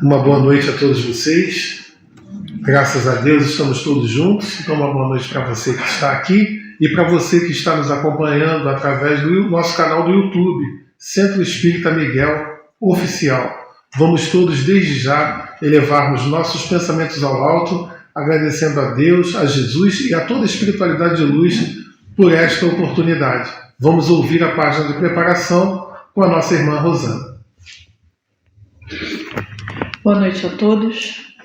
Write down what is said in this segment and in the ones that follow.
Uma boa noite a todos vocês. Graças a Deus estamos todos juntos. Então, uma boa noite para você que está aqui e para você que está nos acompanhando através do nosso canal do YouTube, Centro Espírita Miguel Oficial. Vamos todos, desde já, elevarmos nossos pensamentos ao alto, agradecendo a Deus, a Jesus e a toda a espiritualidade de luz por esta oportunidade. Vamos ouvir a página de preparação com a nossa irmã Rosana. Boa noite a todos.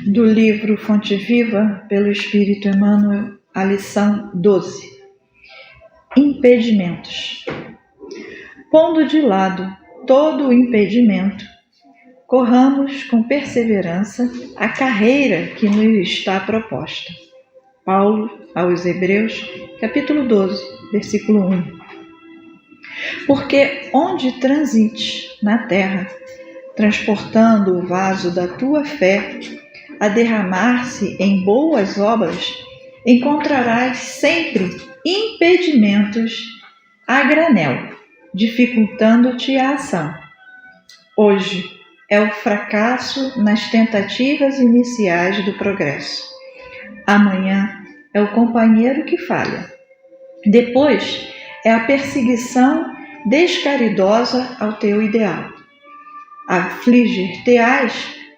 Do livro Fonte Viva, pelo Espírito Emmanuel, a lição 12. Impedimentos. Pondo de lado todo o impedimento, corramos com perseverança a carreira que nos está proposta. Paulo aos Hebreus, capítulo 12, versículo 1. Porque onde transites na terra, transportando o vaso da tua fé a derramar-se em boas obras, encontrarás sempre impedimentos a granel, dificultando-te a ação. Hoje é o fracasso nas tentativas iniciais do progresso. Amanhã é o companheiro que falha. Depois é a perseguição descaridosa ao teu ideal. Afligir-te-ás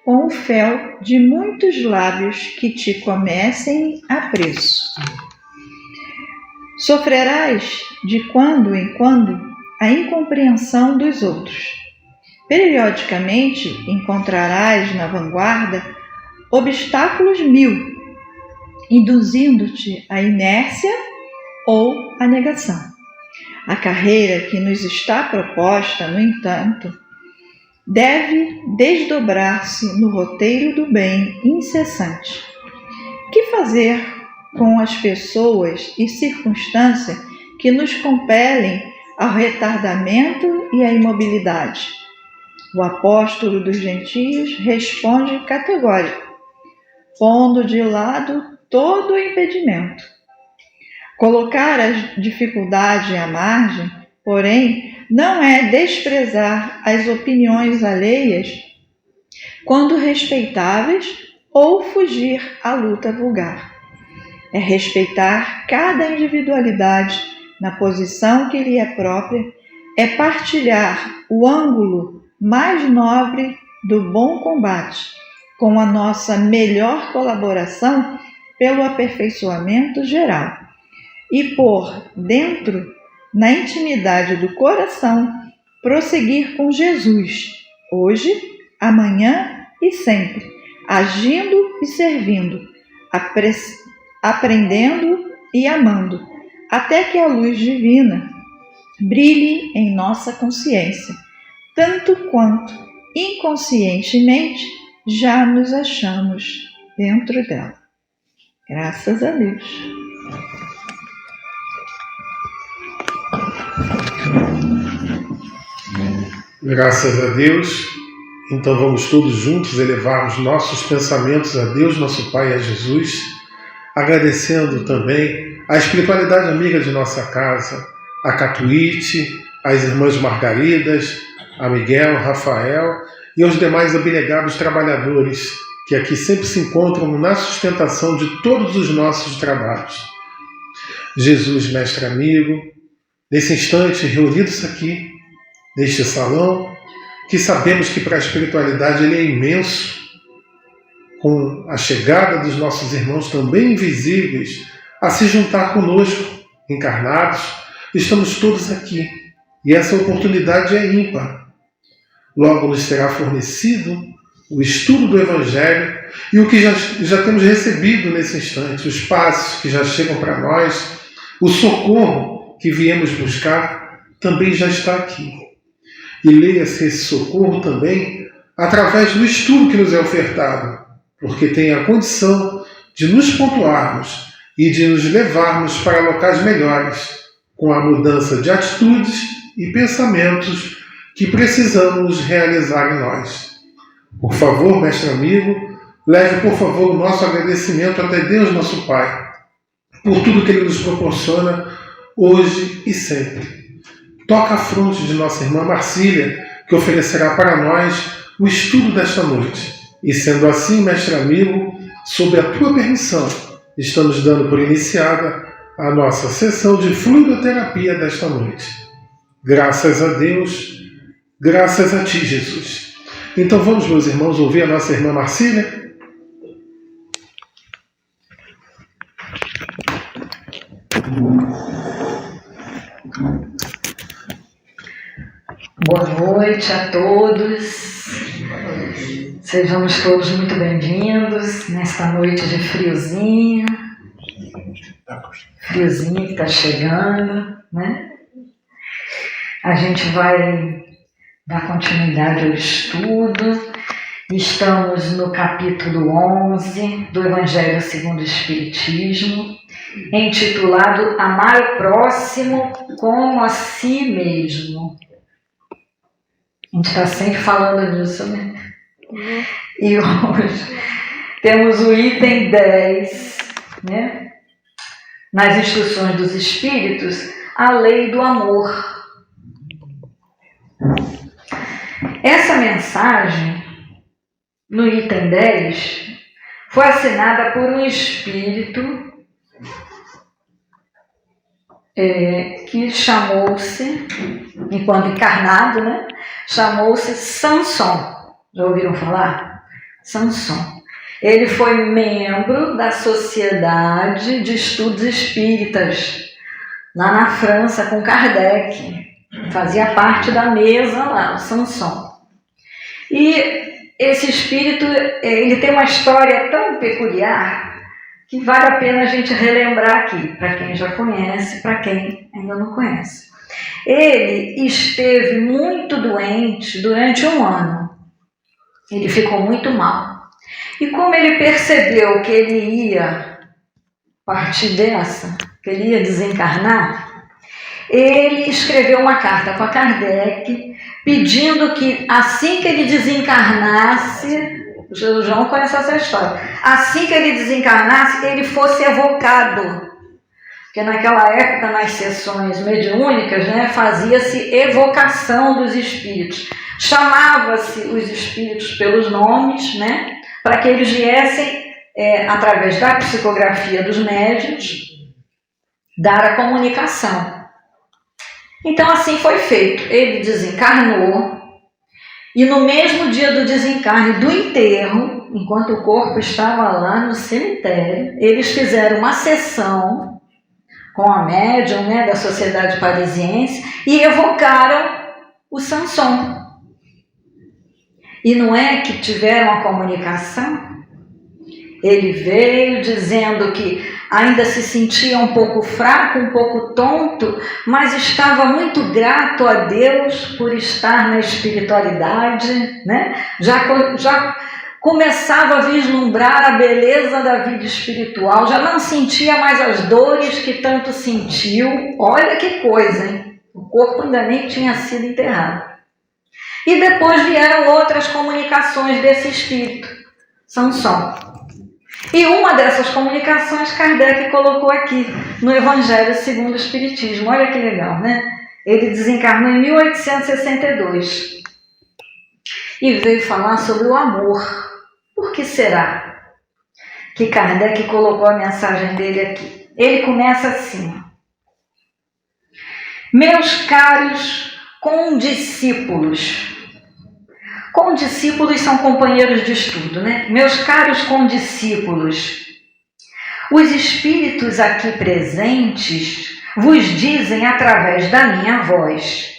com o fel de muitos lábios que te comecem a preço. Sofrerás de quando em quando a incompreensão dos outros. Periodicamente encontrarás na vanguarda obstáculos mil, induzindo-te à inércia ou à negação. A carreira que nos está proposta, no entanto, deve desdobrar-se no roteiro do bem incessante. Que fazer com as pessoas e circunstâncias que nos compelem ao retardamento e à imobilidade? O apóstolo dos gentios responde categórico, pondo de lado todo o impedimento. Colocar a dificuldade à margem, porém, não é desprezar as opiniões alheias quando respeitáveis ou fugir à luta vulgar. É respeitar cada individualidade na posição que lhe é própria, é partilhar o ângulo mais nobre do bom combate, com a nossa melhor colaboração pelo aperfeiçoamento geral. E por dentro, na intimidade do coração, prosseguir com Jesus, hoje, amanhã e sempre, agindo e servindo, aprendendo e amando, até que a luz divina brilhe em nossa consciência, tanto quanto inconscientemente já nos achamos dentro dela. Graças a Deus. Graças a Deus. Então vamos todos juntos elevarmos nossos pensamentos a Deus, nosso Pai e a Jesus, agradecendo também a espiritualidade amiga de nossa casa, a Catuíte, as irmãs Margaridas, a Miguel, Rafael e aos demais abnegados trabalhadores que aqui sempre se encontram na sustentação de todos os nossos trabalhos. Jesus, mestre amigo, nesse instante reunidos aqui, neste salão, que sabemos que para a espiritualidade ele é imenso, com a chegada dos nossos irmãos também invisíveis a se juntar conosco, encarnados, estamos todos aqui, e essa oportunidade é ímpar. Logo nos será fornecido o estudo do Evangelho e o que já temos recebido nesse instante, os passos que já chegam para nós, o socorro que viemos buscar, também já está aqui. E leia-se esse socorro também através do estudo que nos é ofertado, porque tem a condição de nos pontuarmos e de nos levarmos para locais melhores, com a mudança de atitudes e pensamentos que precisamos realizar em nós. Por favor, mestre amigo, leve por favor o nosso agradecimento até Deus, nosso Pai, por tudo que Ele nos proporciona hoje e sempre. Toca a fronte de nossa irmã Marcília, que oferecerá para nós o estudo desta noite. E sendo assim, mestre amigo, sob a tua permissão, estamos dando por iniciada a nossa sessão de fluidoterapia desta noite. Graças a Deus, graças a ti, Jesus. Então vamos, meus irmãos, ouvir a nossa irmã Marcília? Boa noite a todos. Sejamos todos muito bem-vindos nesta noite de friozinho. Friozinho que está chegando, né? A gente vai dar continuidade ao estudo. Estamos no capítulo 11 do Evangelho segundo o Espiritismo, intitulado Amar o Próximo como a si mesmo. A gente está sempre falando nisso, né? E hoje temos o item 10, né? Nas instruções dos Espíritos, a lei do amor. Essa mensagem, no item 10, foi assinada por um espírito que chamou-se, enquanto encarnado, né? Chamou-se Samson. Já ouviram falar? Samson. Ele foi membro da Sociedade de Estudos Espíritas, lá na França, com Kardec. Fazia parte da mesa lá, o Samson. E esse espírito, ele tem uma história tão peculiar que vale a pena a gente relembrar aqui, para quem já conhece, para quem ainda não conhece. Ele esteve muito doente durante 1 ano. Ele ficou muito mal. E como ele percebeu que ele ia partir dessa, que ele ia desencarnar, ele escreveu uma carta para Kardec, pedindo que assim que ele desencarnasse, o João conhece essa história, assim que ele desencarnasse, ele fosse evocado. Porque naquela época, nas sessões mediúnicas, né, fazia-se evocação dos espíritos. Chamava-se os espíritos pelos nomes, né, para que eles viessem, através da psicografia dos médiuns, dar a comunicação. Então, assim foi feito. Ele desencarnou e no mesmo dia do desencarne, do enterro, enquanto o corpo estava lá no cemitério, eles fizeram uma sessão com a médium, né, da Sociedade Parisiense e evocaram o Samson. E não é que tiveram a comunicação? Ele veio dizendo que ainda se sentia um pouco fraco, um pouco tonto, mas estava muito grato a Deus por estar na espiritualidade, né? Já começava a vislumbrar a beleza da vida espiritual, já não sentia mais as dores que tanto sentiu. Olha que coisa, hein? O corpo ainda nem tinha sido enterrado. E depois vieram outras comunicações desse espírito, Samson. E uma dessas comunicações Kardec colocou aqui, no Evangelho segundo o Espiritismo. Olha que legal, né? Ele desencarnou em 1862 e veio falar sobre o amor. Por que será que Kardec colocou a mensagem dele aqui? Ele começa assim: meus caros condiscípulos. Condiscípulos são companheiros de estudo, né? Meus caros condiscípulos, os espíritos aqui presentes vos dizem através da minha voz: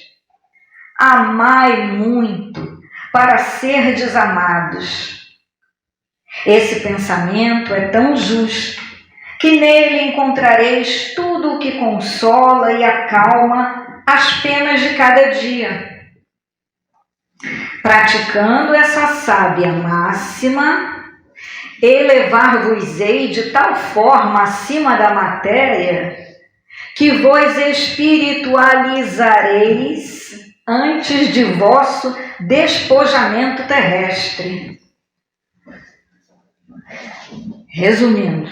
amai muito para serdes amados. Esse pensamento é tão justo que nele encontrareis tudo o que consola e acalma as penas de cada dia. Praticando essa sábia máxima, elevar-vos-ei de tal forma acima da matéria que vos espiritualizareis antes de vosso despojamento terrestre. Resumindo,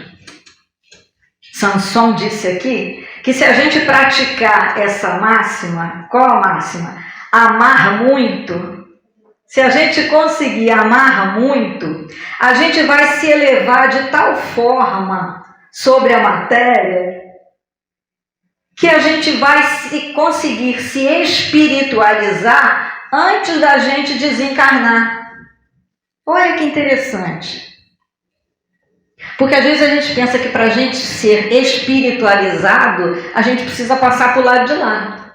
Samson disse aqui que se a gente praticar essa máxima, qual a máxima? Amar muito, se a gente conseguir amar muito, a gente vai se elevar de tal forma sobre a matéria que a gente vai conseguir se espiritualizar antes da gente desencarnar. Olha que interessante. Porque às vezes a gente pensa que para a gente ser espiritualizado, a gente precisa passar para o lado de lá.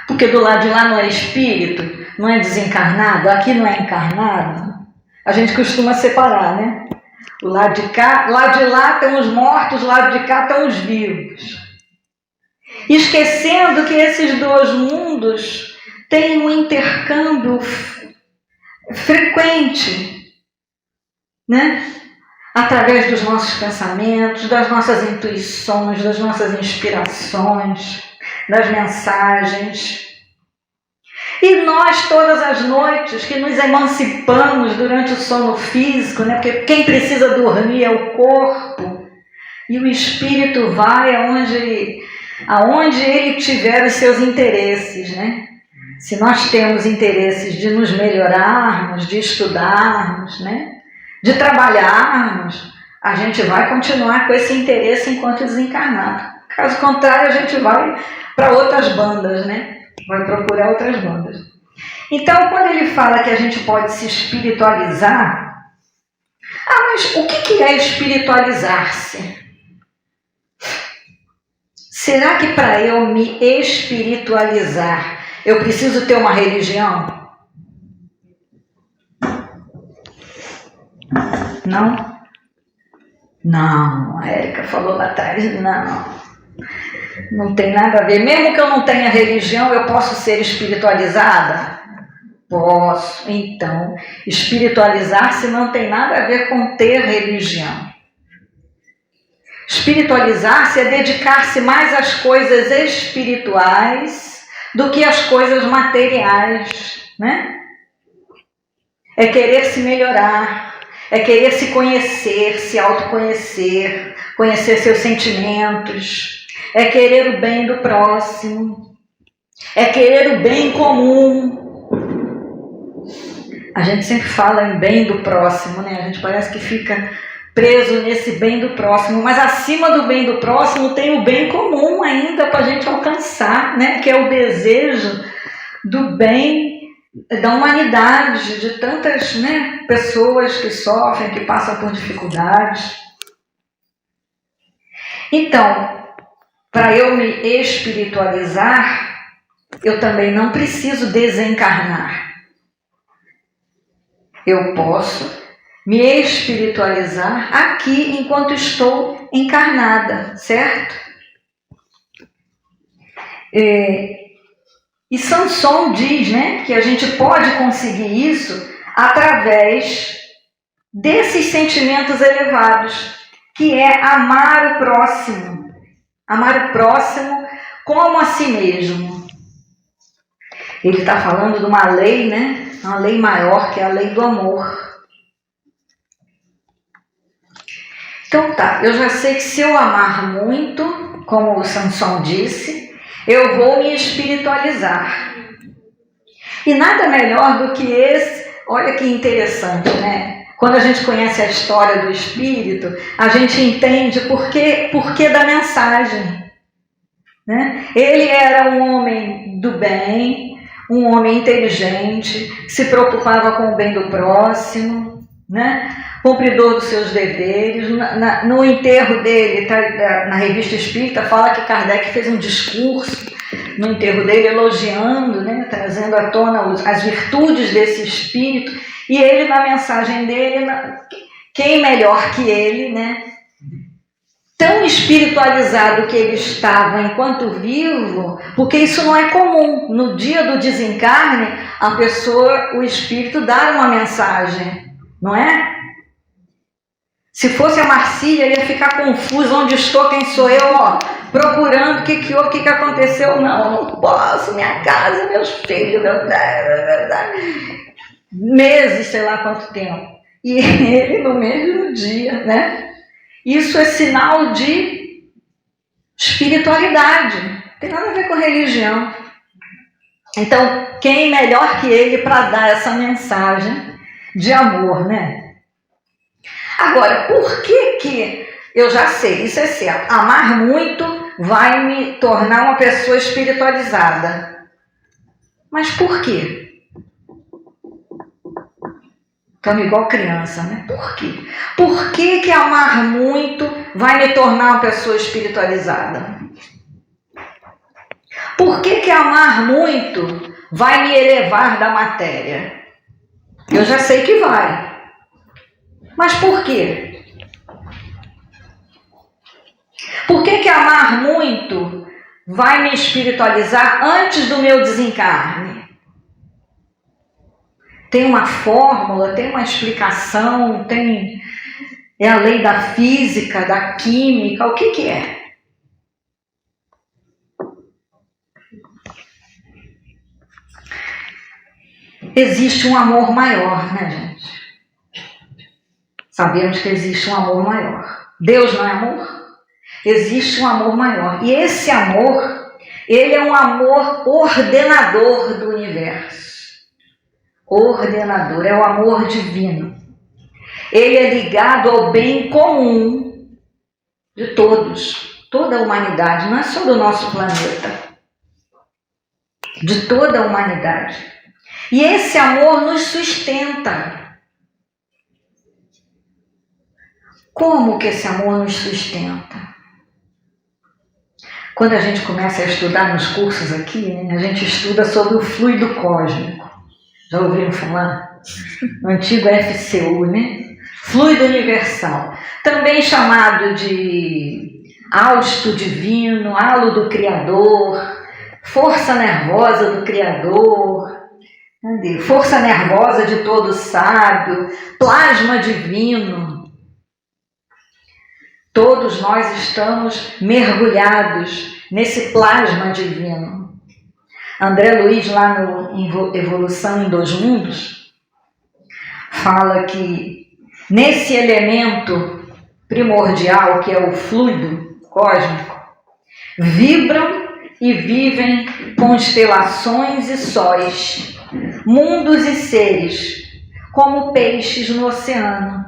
Porque do lado de lá não é espírito, não é desencarnado, aqui não é encarnado. A gente costuma separar, né? O lado de cá, lado de lá estão os mortos, o lado de cá estão os vivos. Esquecendo que esses dois mundos têm um intercâmbio frequente, né? Através dos nossos pensamentos, das nossas intuições, das nossas inspirações, das mensagens. E nós, todas as noites que nos emancipamos durante o sono físico, né? Porque quem precisa dormir é o corpo, e o espírito vai aonde ele tiver os seus interesses, né? Se nós temos interesses de nos melhorarmos, de estudarmos, né? De trabalharmos, a gente vai continuar com esse interesse enquanto desencarnado. Caso contrário, a gente vai para outras bandas, né? Vai procurar outras bandas. Então, quando ele fala que a gente pode se espiritualizar, mas o que é espiritualizar-se? Será que para eu me espiritualizar, eu preciso ter uma religião? Não? Não, a Érica falou lá atrás, não tem nada a ver. Mesmo que eu não tenha religião, eu posso ser espiritualizada? Posso. Então, espiritualizar-se não tem nada a ver com ter religião. Espiritualizar-se é dedicar-se mais às coisas espirituais do que às coisas materiais, né? É querer se melhorar, é querer se conhecer, se autoconhecer, conhecer seus sentimentos, é querer o bem do próximo, é querer o bem comum. A gente sempre fala em bem do próximo, né? A gente parece que fica preso nesse bem do próximo, mas acima do bem do próximo tem o bem comum ainda para a gente alcançar, né? Que é o desejo do bem da humanidade, de tantas, né, pessoas que sofrem, que passam por dificuldades. Então, para eu me espiritualizar, eu também não preciso desencarnar. Eu posso me espiritualizar aqui enquanto estou encarnada, certo? E Sanson diz, né, que a gente pode conseguir isso através desses sentimentos elevados, que é amar o próximo. Amar o próximo como a si mesmo. Ele está falando de uma lei, né? Uma lei maior, que é a lei do amor. Então tá, eu já sei que se eu amar muito, como o Sanson disse, eu vou me espiritualizar. E nada melhor do que esse, olha que interessante, né? Quando a gente conhece a história do espírito, a gente entende por que da mensagem. Né? Ele era um homem do bem, um homem inteligente, se preocupava com o bem do próximo, né? Cumpridor dos seus deveres. No enterro dele, na Revista Espírita, fala que Kardec fez um discurso no enterro dele elogiando, né? Trazendo à tona as virtudes desse espírito, e ele, na mensagem dele, quem melhor que ele, né? Tão espiritualizado que ele estava enquanto vivo, porque isso não é comum. No dia do desencarne, a pessoa, o espírito, dá uma mensagem, não é? Se fosse a Marcília, ia ficar confuso, onde estou, quem sou eu, ó, procurando o que houve, o que aconteceu. Não posso, minha casa, meus filhos, meses, sei lá quanto tempo. E ele no mesmo dia, né? Isso é sinal de espiritualidade. Não tem nada a ver com religião. Então, quem melhor que ele para dar essa mensagem de amor, né? Agora, por que eu já sei, isso é certo, amar muito vai me tornar uma pessoa espiritualizada. Mas por quê? Estamos igual criança, né? Por quê? Por que amar muito vai me tornar uma pessoa espiritualizada? Por que amar muito vai me elevar da matéria? Eu já sei que vai. Mas por quê? Por que amar muito vai me espiritualizar antes do meu desencarne? Tem uma fórmula, tem uma explicação, é a lei da física, da química, o que é? Existe um amor maior, né, gente? Sabemos que existe um amor maior. Deus não é amor? Existe um amor maior. E esse amor, ele é um amor ordenador do universo. Ordenador, é o amor divino. Ele é ligado ao bem comum de todos, toda a humanidade, não é só do nosso planeta, de toda a humanidade. E esse amor nos sustenta. Como que esse amor nos sustenta? Quando a gente começa a estudar nos cursos aqui, né, a gente estuda sobre o fluido cósmico. Já ouviram falar? O antigo FCU, né? Fluido universal. Também chamado de hausto divino, halo do Criador, força nervosa do Criador, força nervosa de todo sábio, plasma divino. Todos nós estamos mergulhados nesse plasma divino. André Luiz, lá no Evolução em Dois Mundos, fala que nesse elemento primordial, que é o fluido cósmico, vibram e vivem constelações e sóis, mundos e seres, como peixes no oceano.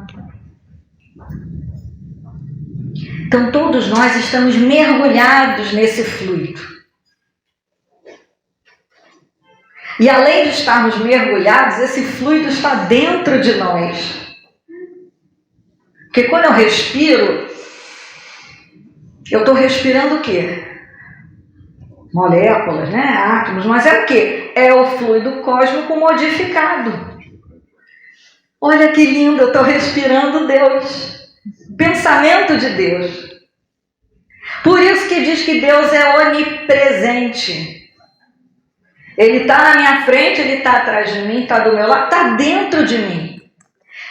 Então todos nós estamos mergulhados nesse fluido. E além de estarmos mergulhados, esse fluido está dentro de nós. Porque quando eu respiro, eu estou respirando o quê? Moléculas, né? Átomos, mas é o quê? É o fluido cósmico modificado. Olha que lindo, eu estou respirando Deus. Pensamento de Deus. Por isso que diz que Deus é onipresente. Ele está na minha frente, ele está atrás de mim, está do meu lado, está dentro de mim.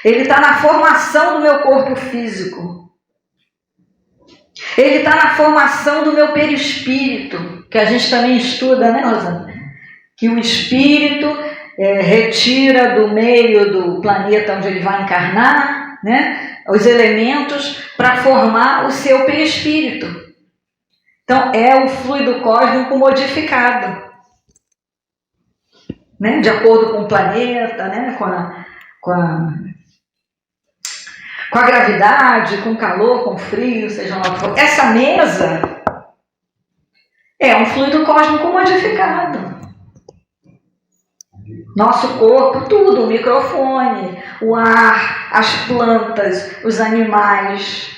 Ele está na formação do meu corpo físico. Ele está na formação do meu perispírito, que a gente também estuda, né, Rosana? Que o espírito retira do meio do planeta onde ele vai encarnar, né, os elementos para formar o seu perispírito. Então, é o fluido cósmico modificado. Né, de acordo com o planeta, né, com a gravidade, com o calor, com o frio, seja lá o que for. Essa mesa é um fluido cósmico modificado. Nosso corpo, tudo, o microfone, o ar, as plantas, os animais.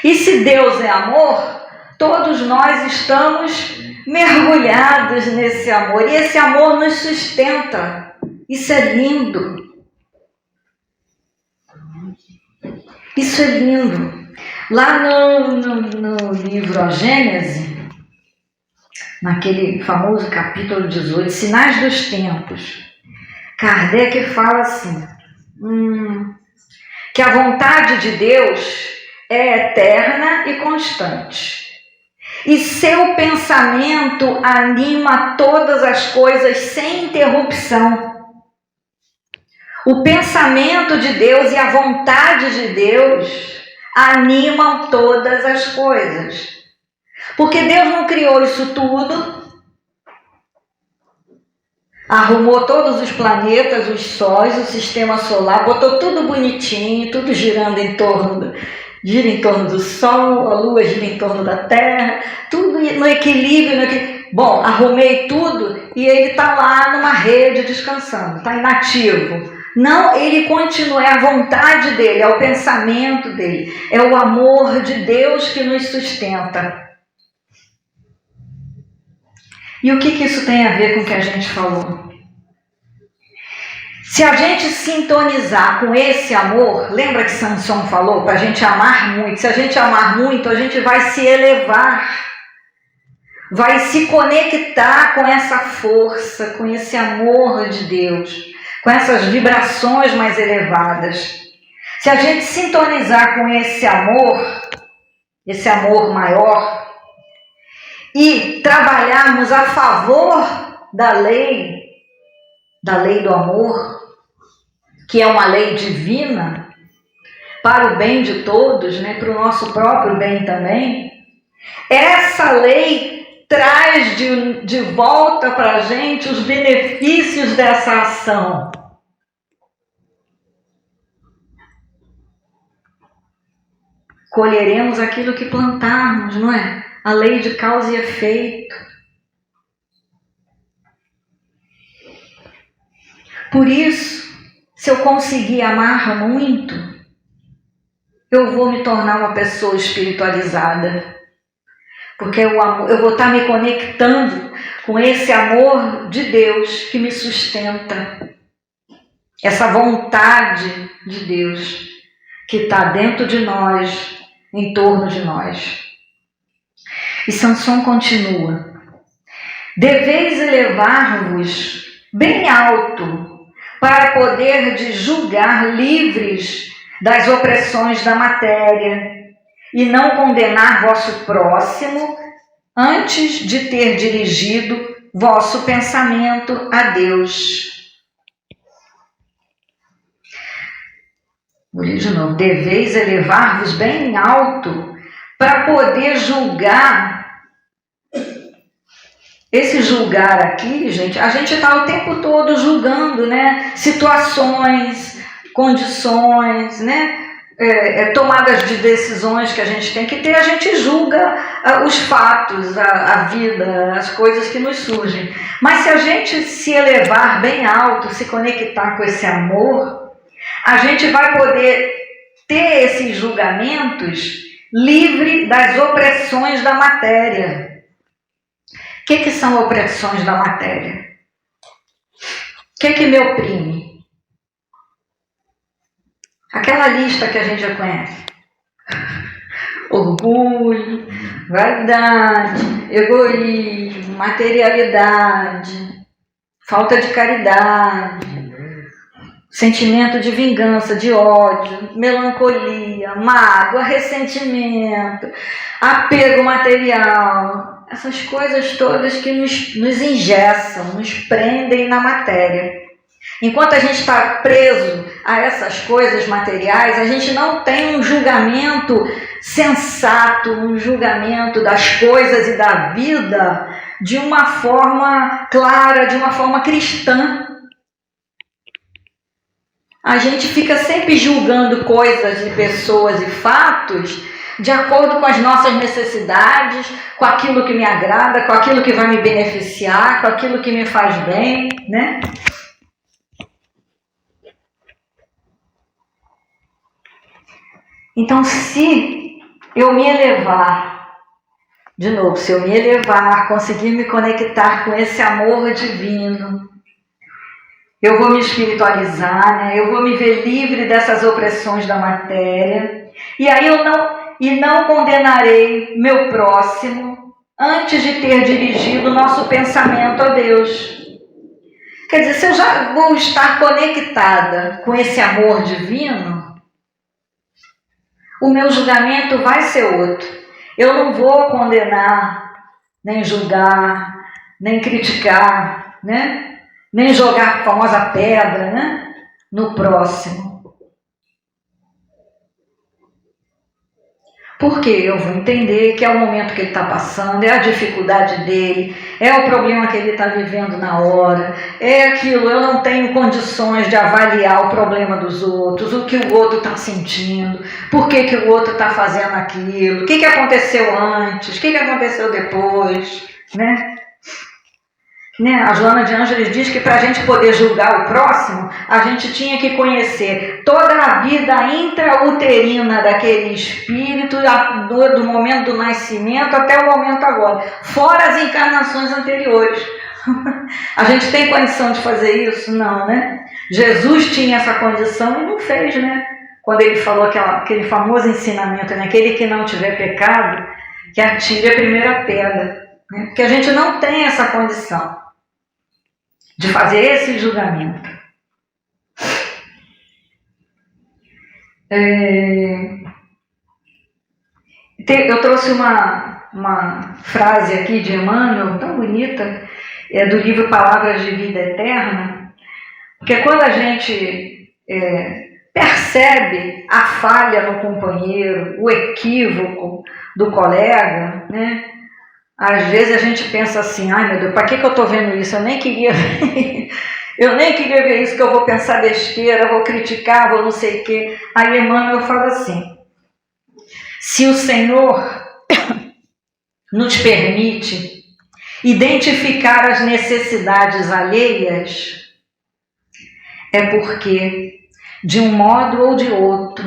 E se Deus é amor, todos nós estamos mergulhados nesse amor. E esse amor nos sustenta. Isso é lindo. Isso é lindo. Lá no livro A Gênese, naquele famoso capítulo 18, Sinais dos Tempos, Kardec fala assim, que a vontade de Deus é eterna e constante. E seu pensamento anima todas as coisas sem interrupção. O pensamento de Deus e a vontade de Deus animam todas as coisas. Porque Deus não criou isso tudo arrumou todos os planetas, os sóis, o sistema solar, botou tudo bonitinho, tudo girando gira em torno do Sol, a Lua gira em torno da Terra, tudo no equilíbrio. Bom, arrumei tudo e ele está lá numa rede descansando, está inativo. Não, ele continua, é a vontade dele, é o pensamento dele, é o amor de Deus que nos sustenta. E o que isso tem a ver com o que a gente falou? Se a gente sintonizar com esse amor, lembra que Samson falou para a gente amar muito? Se a gente amar muito, a gente vai se elevar, vai se conectar com essa força, com esse amor de Deus, com essas vibrações mais elevadas. Se a gente sintonizar com esse amor maior, e trabalharmos a favor da lei do amor, que é uma lei divina, para o bem de todos, né, para o nosso próprio bem também, essa lei traz de volta para a gente os benefícios dessa ação. Colheremos aquilo que plantarmos, não é? A lei de causa e efeito. Por isso, se eu conseguir amar muito, eu vou me tornar uma pessoa espiritualizada. Porque eu vou estar me conectando com esse amor de Deus que me sustenta. Essa vontade de Deus que está dentro de nós, em torno de nós. E Samson continua: deveis elevar-vos bem alto para poder de julgar livres das opressões da matéria e não condenar vosso próximo antes de ter dirigido vosso pensamento a Deus. Vou ler de novo: deveis elevar-vos bem alto para poder julgar. Esse julgar aqui, gente, a gente está o tempo todo julgando, né? Situações, condições, né? Tomadas de decisões que a gente tem que ter, a gente julga os fatos, a vida, as coisas que nos surgem. Mas se a gente se elevar bem alto, se conectar com esse amor, a gente vai poder ter esses julgamentos livre das opressões da matéria. O que são opressões da matéria? O que me oprime? Aquela lista que a gente já conhece: orgulho, vaidade, egoísmo, materialidade, falta de caridade, sentimento de vingança, de ódio, melancolia, mágoa, ressentimento, apego material. Essas coisas todas que nos engessam, nos prendem na matéria. Enquanto a gente está preso a essas coisas materiais, a gente não tem um julgamento sensato, um julgamento das coisas e da vida de uma forma clara, de uma forma cristã. A gente fica sempre julgando coisas e pessoas e fatos de acordo com as nossas necessidades, com aquilo que me agrada, com aquilo que vai me beneficiar, com aquilo que me faz bem, né? Então, se eu me elevar, de novo, se eu me elevar, conseguir me conectar com esse amor divino, eu vou me espiritualizar, né? Eu vou me ver livre dessas opressões da matéria, e aí eu não condenarei meu próximo antes de ter dirigido o nosso pensamento a Deus. Quer dizer, se eu já vou estar conectada com esse amor divino, o meu julgamento vai ser outro. Eu não vou condenar, nem julgar, nem criticar, né? Nem jogar a famosa pedra, né? No próximo. Porque eu vou entender que é o momento que ele está passando, é a dificuldade dele, é o problema que ele está vivendo na hora, é aquilo, eu não tenho condições de avaliar o problema dos outros, o que o outro está sentindo, por que o outro está fazendo aquilo, o que aconteceu antes, o que aconteceu depois, né? A Joana de Ângeles diz que para a gente poder julgar o próximo, a gente tinha que conhecer toda a vida intrauterina daquele espírito, do momento do nascimento até o momento agora, fora as encarnações anteriores. A gente tem condição de fazer isso? Não, né? Jesus tinha essa condição e não fez, né? Quando ele falou aquele famoso ensinamento, né? Aquele que não tiver pecado, que atire a primeira pedra. Né? Porque a gente não tem essa condição de fazer esse julgamento. Eu trouxe uma frase aqui de Emmanuel, tão bonita, do livro Palavras de Vida Eterna, porque quando a gente percebe a falha no companheiro, o equívoco do colega, né? Às vezes a gente pensa assim, ai meu Deus, para que eu estou vendo isso? Eu nem queria ver, ver isso, que eu vou pensar besteira, vou criticar, vou não sei o quê. Aí Emmanuel fala assim, se o Senhor nos permite identificar as necessidades alheias, é porque, de um modo ou de outro,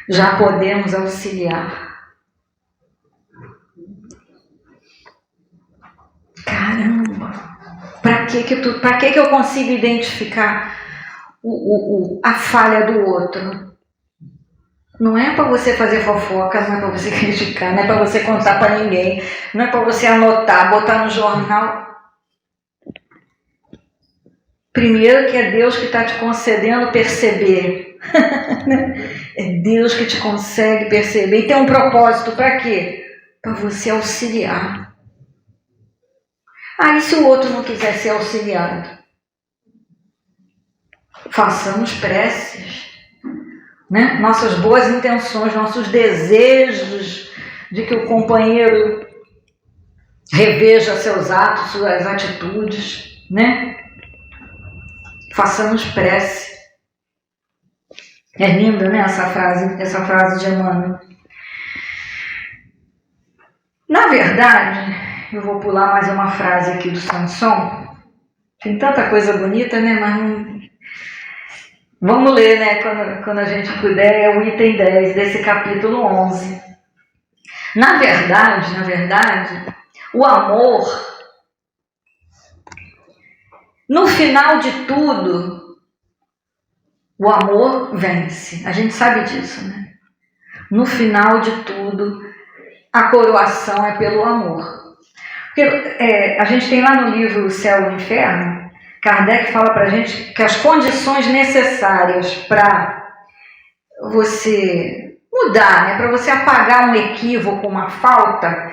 já podemos auxiliar. Caramba! Para que eu consigo identificar a falha do outro? Não é para você fazer fofoca, não é para você criticar, não é para você contar para ninguém, não é para você anotar, botar no jornal. Primeiro que é Deus que está te concedendo perceber. É Deus que te consegue perceber. E tem um propósito para quê? Para você auxiliar. E se o outro não quiser ser auxiliado? Façamos preces, né? Nossas boas intenções, nossos desejos de que o companheiro reveja seus atos, suas atitudes, né? Façamos prece. É linda, né, essa frase de Emmanuel. Na verdade, eu vou pular mais uma frase aqui do Samson. Tem tanta coisa bonita, né? Mas não... Vamos ler, né? Quando a gente puder, é o item 10 desse capítulo 11. Na verdade, o amor, no final de tudo, o amor vence. A gente sabe disso, né? No final de tudo, a coroação é pelo amor. Porque a gente tem lá no livro O Céu e o Inferno, Kardec fala para a gente que as condições necessárias para você mudar, né, para você apagar um equívoco, uma falta,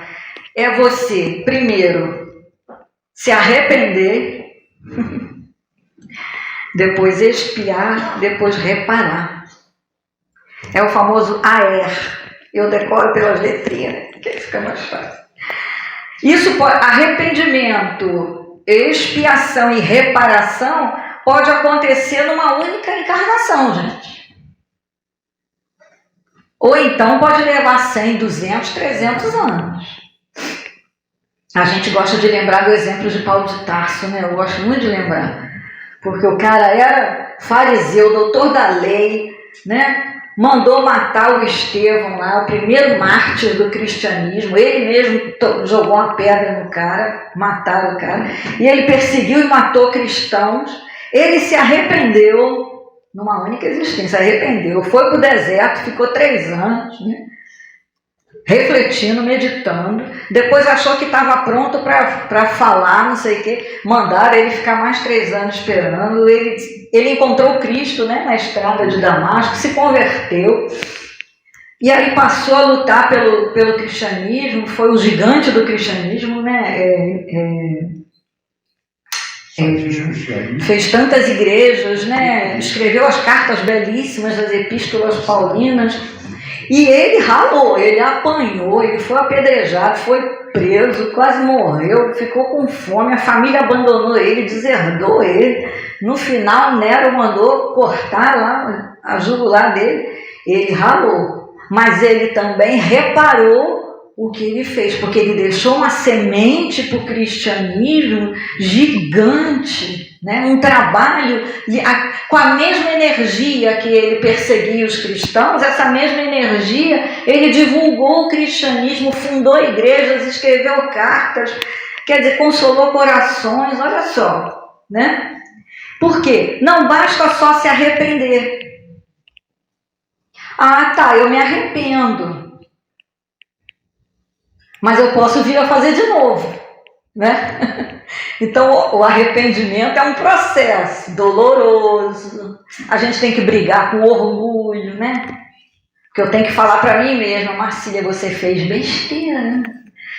é você, primeiro, se arrepender, depois expiar, depois reparar. É o famoso AER. Eu decoro pelas letrinhas, que aí fica mais fácil. Isso pode, arrependimento, expiação e reparação pode acontecer numa única encarnação, gente. Ou então pode levar 100, 200, 300 anos. A gente gosta de lembrar do exemplo de Paulo de Tarso, né? Eu gosto muito de lembrar. Porque o cara era fariseu, doutor da lei, né? Mandou matar o Estevão lá, o primeiro mártir do cristianismo. Ele mesmo jogou uma pedra no cara, mataram o cara. E ele perseguiu e matou cristãos. Ele se arrependeu, numa única existência, arrependeu. Foi para o deserto, ficou 3 anos, né? Refletindo, meditando. Depois achou que estava pronto para falar, não sei o quê. Mandaram ele ficar mais 3 anos esperando. Ele encontrou Cristo, né, na estrada de Damasco, se converteu. E aí passou a lutar pelo cristianismo. Foi o gigante do cristianismo, né? Fez tantas igrejas, né? Escreveu as cartas belíssimas das epístolas paulinas. E ele ralou, ele apanhou, ele foi apedrejado, foi preso, quase morreu, ficou com fome, a família abandonou ele, deserdou ele. No final, Nero mandou cortar lá a jugular dele. Ele ralou, mas ele também reparou o que ele fez, porque ele deixou uma semente para o cristianismo gigante, né? Um trabalho com a mesma energia que ele perseguia os cristãos, essa mesma energia ele divulgou o cristianismo, fundou igrejas, escreveu cartas, quer dizer, consolou corações, olha só, né? Por quê? Não basta só se arrepender. Ah, tá, eu me arrependo, mas eu posso vir a fazer de novo, né? Então, o arrependimento é um processo doloroso. A gente tem que brigar com orgulho, né? Porque eu tenho que falar para mim mesma, Marcília, você fez besteira, né?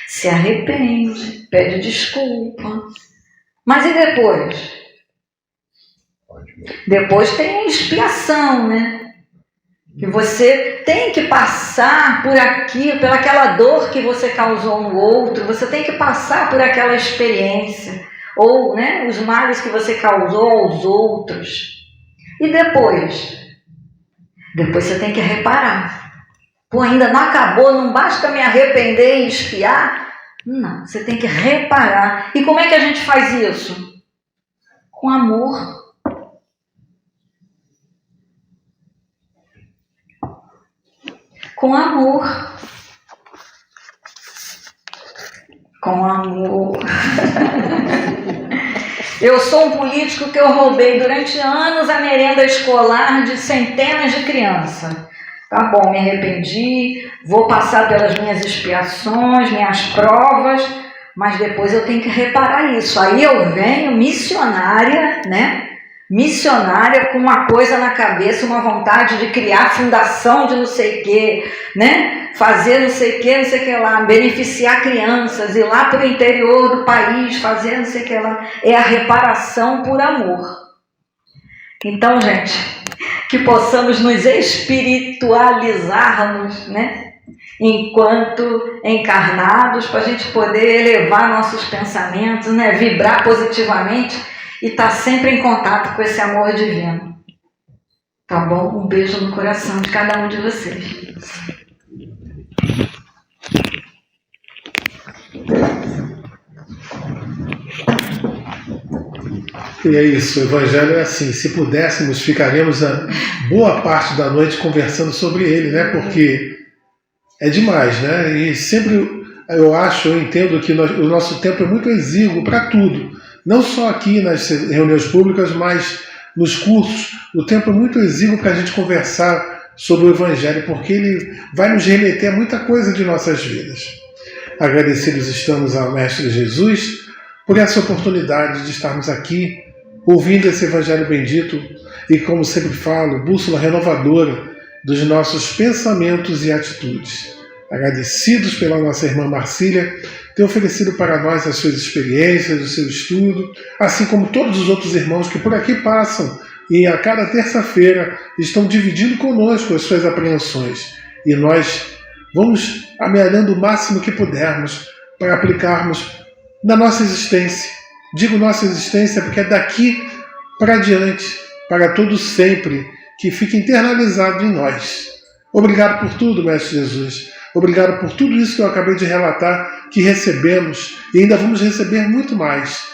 Se arrepende, pede desculpa. Mas e depois? Depois tem a expiação, né? Que você tem que passar por aquilo, pelaquela dor que você causou no outro, você tem que passar por aquela experiência, ou, né, os males que você causou aos outros. E depois? Depois você tem que reparar. Pô, ainda não acabou, não basta me arrepender e expiar. Não, você tem que reparar. E como é que a gente faz isso? Com amor. Com amor. Com amor. Eu sou um político que eu roubei durante anos a merenda escolar de centenas de crianças. Tá bom, me arrependi, vou passar pelas minhas expiações, minhas provas, mas depois eu tenho que reparar isso. Aí eu venho missionária, né? Missionária com uma coisa na cabeça, uma vontade de criar fundação de não sei o quê, né? Fazer não sei o que lá, beneficiar crianças, ir lá para o interior do país, fazer não sei o que lá. É a reparação por amor. Então, gente, que possamos nos espiritualizarmos, né? Enquanto encarnados, para a gente poder elevar nossos pensamentos, né? Vibrar positivamente e estar sempre em contato com esse amor divino. Tá bom? Um beijo no coração de cada um de vocês. E é isso, o Evangelho é assim, se pudéssemos, ficaríamos a boa parte da noite conversando sobre ele, né? Porque é demais, né? E sempre eu entendo que o nosso tempo é muito exíguo para tudo. Não só aqui nas reuniões públicas, mas nos cursos, o tempo é muito exíguo para a gente conversar sobre o Evangelho, porque ele vai nos remeter a muita coisa de nossas vidas. Agradecidos estamos ao Mestre Jesus por essa oportunidade de estarmos aqui, ouvindo esse Evangelho bendito e, como sempre falo, bússola renovadora dos nossos pensamentos e atitudes. Agradecidos pela nossa irmã Marcília ter oferecido para nós as suas experiências, o seu estudo, assim como todos os outros irmãos que por aqui passam e a cada terça-feira estão dividindo conosco as suas apreensões. E nós vamos amealhando o máximo que pudermos para aplicarmos na nossa existência. Digo nossa existência porque é daqui para diante, para todo sempre, que fica internalizado em nós. Obrigado por tudo, Mestre Jesus. Obrigado por tudo isso que eu acabei de relatar, que recebemos e ainda vamos receber muito mais.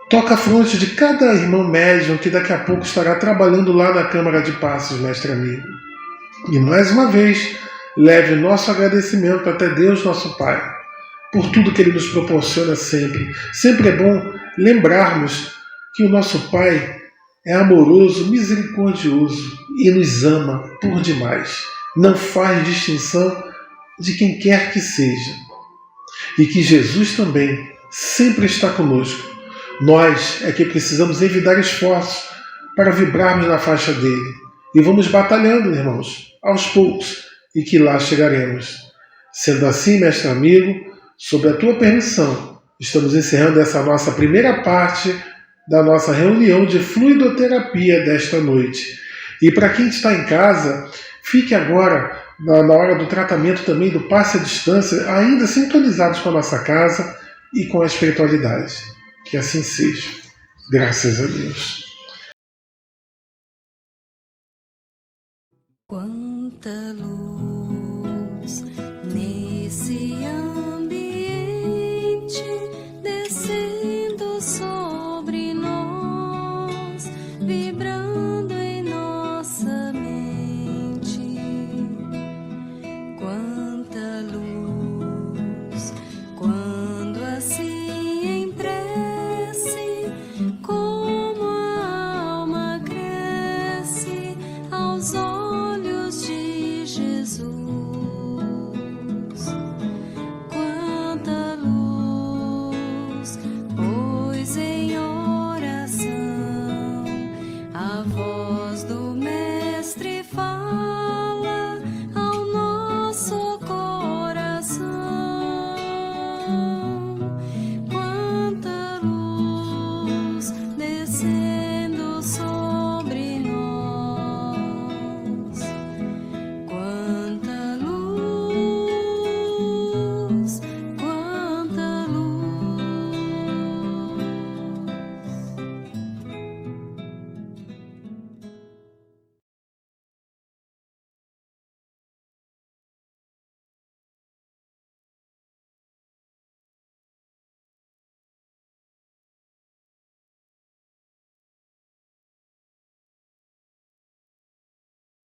Toca a fronte de cada irmão médium que daqui a pouco estará trabalhando lá na Câmara de Passos, mestre amigo. E mais uma vez, leve nosso agradecimento até Deus, nosso Pai, por tudo que Ele nos proporciona sempre. Sempre é bom lembrarmos que o nosso Pai é amoroso, misericordioso e nos ama por demais. Não faz distinção de quem quer que seja. E que Jesus também sempre está conosco. Nós é que precisamos evitar esforços para vibrarmos na faixa dele. E vamos batalhando, irmãos, aos poucos, e que lá chegaremos. Sendo assim, mestre amigo, sob a tua permissão, estamos encerrando essa nossa primeira parte da nossa reunião de fluidoterapia desta noite. E para quem está em casa, fique agora, na hora do tratamento também do passe à distância, ainda sintonizados com a nossa casa e com a espiritualidade. Que assim seja. Graças a Deus. Quanta luz